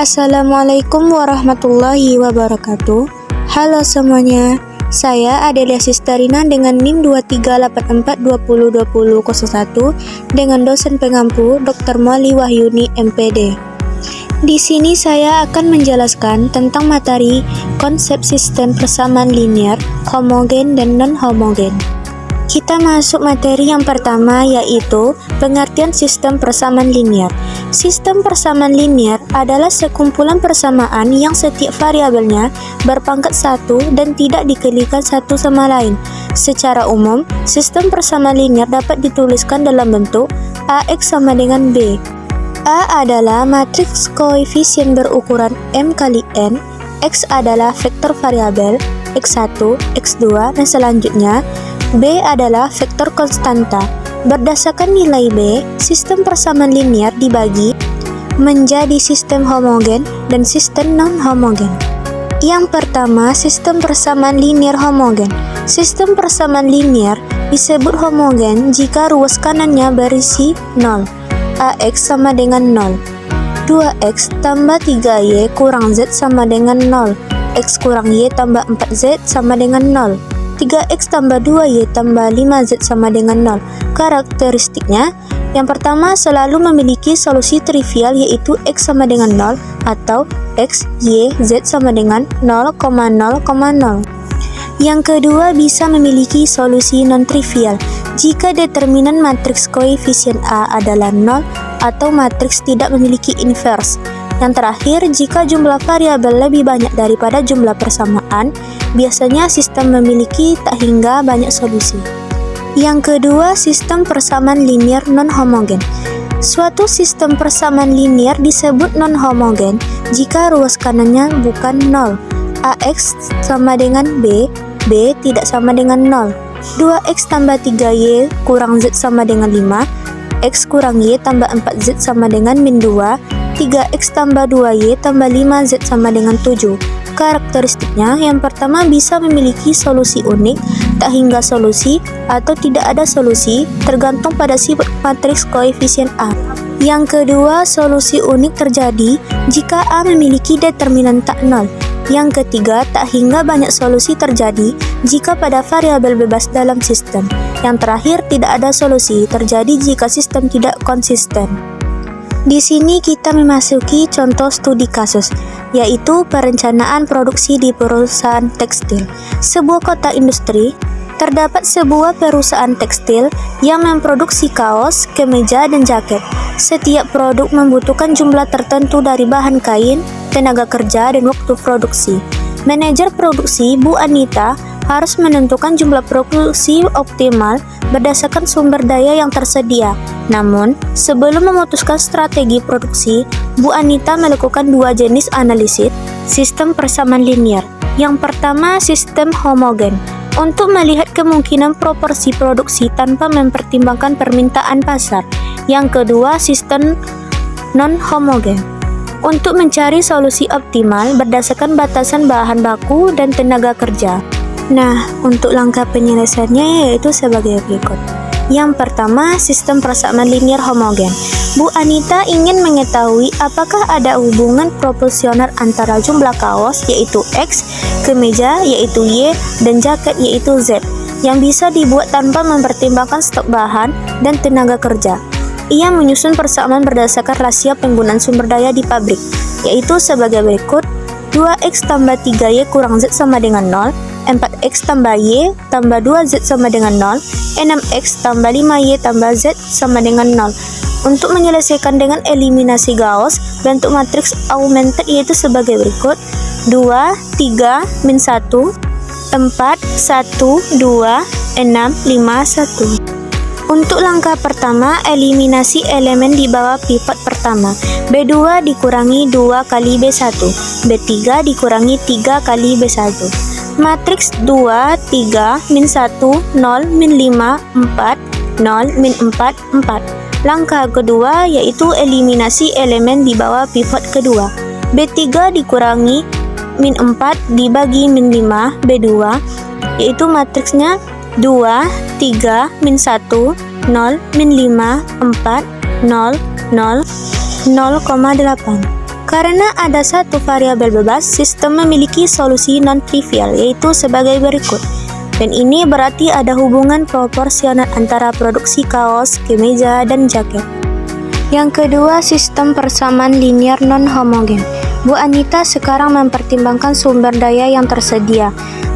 Assalamualaikum warahmatullahi wabarakatuh. Halo semuanya, saya Adelia Sisterina dengan NIM 2384202001 dengan dosen pengampu Dr. Molly Wahyuni MPD. Di sini saya akan menjelaskan tentang materi konsep sistem persamaan linear, homogen dan non-homogen. Kita masuk materi yang pertama, yaitu pengertian sistem persamaan linear. Sistem persamaan linear adalah sekumpulan persamaan yang setiap variabelnya berpangkat 1 dan tidak dikalikan satu sama lain. Secara umum, sistem persamaan linear dapat dituliskan dalam bentuk AX sama dengan B. A adalah matriks koefisien berukuran M kali N, X adalah vektor variabel, X1, X2, dan selanjutnya B adalah vektor konstanta. Berdasarkan nilai B, sistem persamaan linear dibagi menjadi sistem homogen dan sistem non-homogen. Yang pertama, sistem persamaan linear homogen. Sistem persamaan linear disebut homogen jika ruas kanannya berisi 0. AX sama dengan 0. 2X tambah 3Y kurang Z sama dengan 0. X kurang Y tambah 4Z sama dengan 0. 3X tambah 2Y tambah 5Z sama dengan 0. Karakteristiknya, yang pertama selalu memiliki solusi trivial, yaitu X sama dengan 0 atau X, Y, Z sama dengan 0,0,0. Yang kedua bisa memiliki solusi non-trivial jika determinan matriks koefisien A adalah 0 atau matriks tidak memiliki inverse. Yang terakhir, jika jumlah variabel lebih banyak daripada jumlah persamaan, biasanya sistem memiliki tak hingga banyak solusi. Yang kedua, sistem persamaan linear non-homogen. Suatu sistem persamaan linear disebut non-homogen jika ruas kanannya bukan 0. AX sama dengan B, B tidak sama dengan 0. 2X tambah 3Y kurang Z sama dengan 5. X kurang Y tambah 4Z sama dengan min 2. 3X tambah 2Y tambah 5Z sama dengan 7. Karakteristiknya, yang pertama bisa memiliki solusi unik, tak hingga solusi, atau tidak ada solusi, tergantung pada sifat matriks koefisien A. Yang kedua, solusi unik terjadi jika A memiliki determinan tak 0. Yang ketiga, tak hingga banyak solusi terjadi jika pada variabel bebas dalam sistem. Yang terakhir, tidak ada solusi terjadi jika sistem tidak konsisten. Di sini kita memasuki contoh studi kasus, yaitu perencanaan produksi di perusahaan tekstil. Sebuah kota industri, terdapat sebuah perusahaan tekstil yang memproduksi kaos, kemeja, dan jaket. Setiap produk membutuhkan jumlah tertentu dari bahan kain, tenaga kerja, dan waktu produksi. Manajer produksi, Bu Anita, harus menentukan jumlah produksi optimal berdasarkan sumber daya yang tersedia. Namun, sebelum memutuskan strategi produksi, Bu Anita melakukan dua jenis analisis sistem persamaan linear. Yang pertama, sistem homogen, untuk melihat kemungkinan proporsi produksi tanpa mempertimbangkan permintaan pasar. Yang kedua, sistem non-homogen, untuk mencari solusi optimal berdasarkan batasan bahan baku dan tenaga kerja. Nah, untuk langkah penyelesaiannya yaitu sebagai berikut. Yang pertama, sistem persamaan linear homogen. Bu Anita ingin mengetahui apakah ada hubungan proporsional antara jumlah kaos, yaitu X, kemeja, yaitu Y, dan jaket, yaitu Z, yang bisa dibuat tanpa mempertimbangkan stok bahan dan tenaga kerja. Ia menyusun persamaan berdasarkan rasio penggunaan sumber daya di pabrik, yaitu sebagai berikut. 2X tambah 3Y kurang Z sama dengan 0. 4X tambah Y tambah 2Z sama dengan 0. 6X tambah 5Y tambah Z sama dengan 0. Untuk menyelesaikan dengan eliminasi Gauss, bentuk matriks augmented yaitu sebagai berikut. 2, 3, min 1, 4, 1, 2, 6, 5, 1. Untuk langkah pertama, eliminasi elemen di bawah pivot pertama. B2 dikurangi 2 kali B1. B3 dikurangi 3 kali B1. Matriks 2, 3, min 1, 0, min 5, 4, 0, min 4, 4. Langkah kedua yaitu eliminasi elemen di bawah pivot kedua. B3 dikurangi min 4 dibagi min 5 B2, yaitu matriksnya 2, 3, min 1, 0, min 5, 4, 0, 0, 0,8. Karena ada satu variabel bebas, sistem memiliki solusi non-trivial, yaitu sebagai berikut. Dan ini berarti ada hubungan proporsional antara produksi kaos, kemeja, dan jaket. Yang kedua, sistem persamaan linear non-homogen. Bu Anita sekarang mempertimbangkan sumber daya yang tersedia.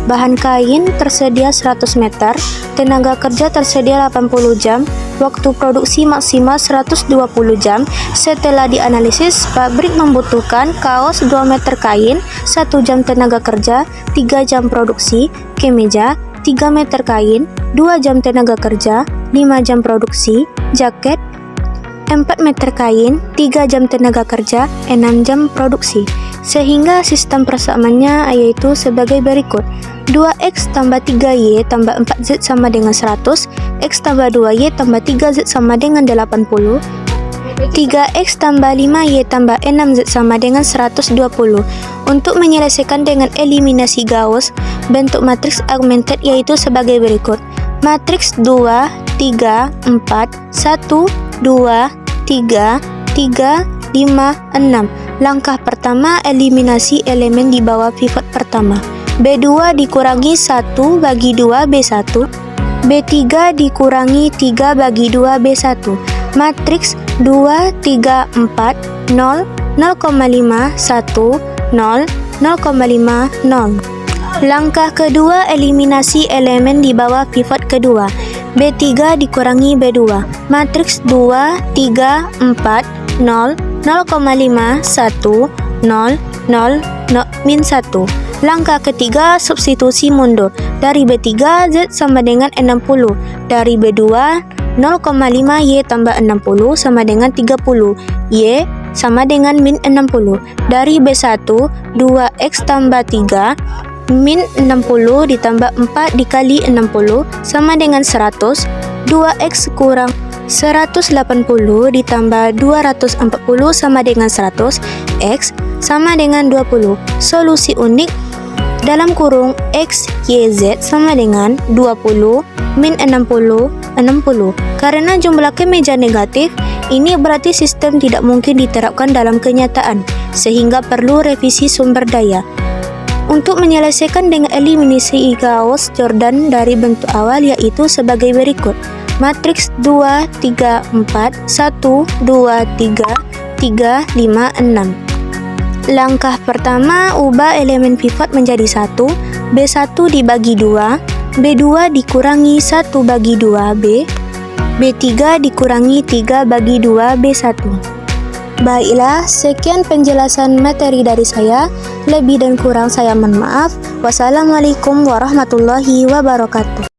Bahan kain tersedia 100 meter, tenaga kerja tersedia 80 jam, waktu produksi maksimal 120 jam. Setelah dianalisis, pabrik membutuhkan kaos 2 meter kain, 1 jam tenaga kerja, 3 jam produksi, kemeja, 3 meter kain, 2 jam tenaga kerja, 5 jam produksi, jaket, 4 meter kain, 3 jam tenaga kerja, 6 jam produksi. Sehingga sistem persamaannya yaitu sebagai berikut. 2x tambah 3y tambah 4z sama dengan 100, x tambah 2y tambah 3z sama dengan 80, 3x tambah 5y tambah 6z sama dengan 120. Untuk menyelesaikan dengan eliminasi Gauss, bentuk matriks augmented yaitu sebagai berikut. Matriks 2, 3, 4, 1, 2, 3, 3, 5, 6. Langkah pertama, eliminasi elemen di bawah pivot pertama. B2 dikurangi 1 bagi 2 B1, B3 dikurangi 3 bagi 2 B1. Matriks 2, 3, 4, 0, 0,5, 1, 0, 0,5, 0. Langkah kedua, eliminasi elemen di bawah pivot kedua. B3 dikurangi B2. Matriks 2, 3, 4, 0, 0,5, 1, 0, 0, min 1. Langkah ketiga, substitusi mundur. Dari B3, Z sama dengan 60. Dari B2, 0,5 Y tambah 60 sama dengan 30. Y sama dengan min 60. Dari B1, 2X tambah 3, min 60 ditambah 4 dikali 60 sama dengan 100. 2X kurang 180 ditambah 240 sama dengan 100. X sama dengan 20. Solusi unik dalam kurung X, Y, Z sama dengan 20 min 60, 60. Karena jumlah kemeja negatif, ini berarti sistem tidak mungkin diterapkan dalam kenyataan, sehingga perlu revisi sumber daya. Untuk menyelesaikan dengan eliminasi Gauss-Jordan dari bentuk awal yaitu sebagai berikut. Matriks 2, 3, 4, 1, 2, 3, 3, 5, 6. Langkah pertama, ubah elemen pivot menjadi 1, B1 dibagi 2, B2 dikurangi 1 bagi 2B, B3 dikurangi 3 bagi 2 B1. Baiklah, sekian penjelasan materi dari saya. Lebih dan kurang saya mohon maaf. Wassalamualaikum warahmatullahi wabarakatuh.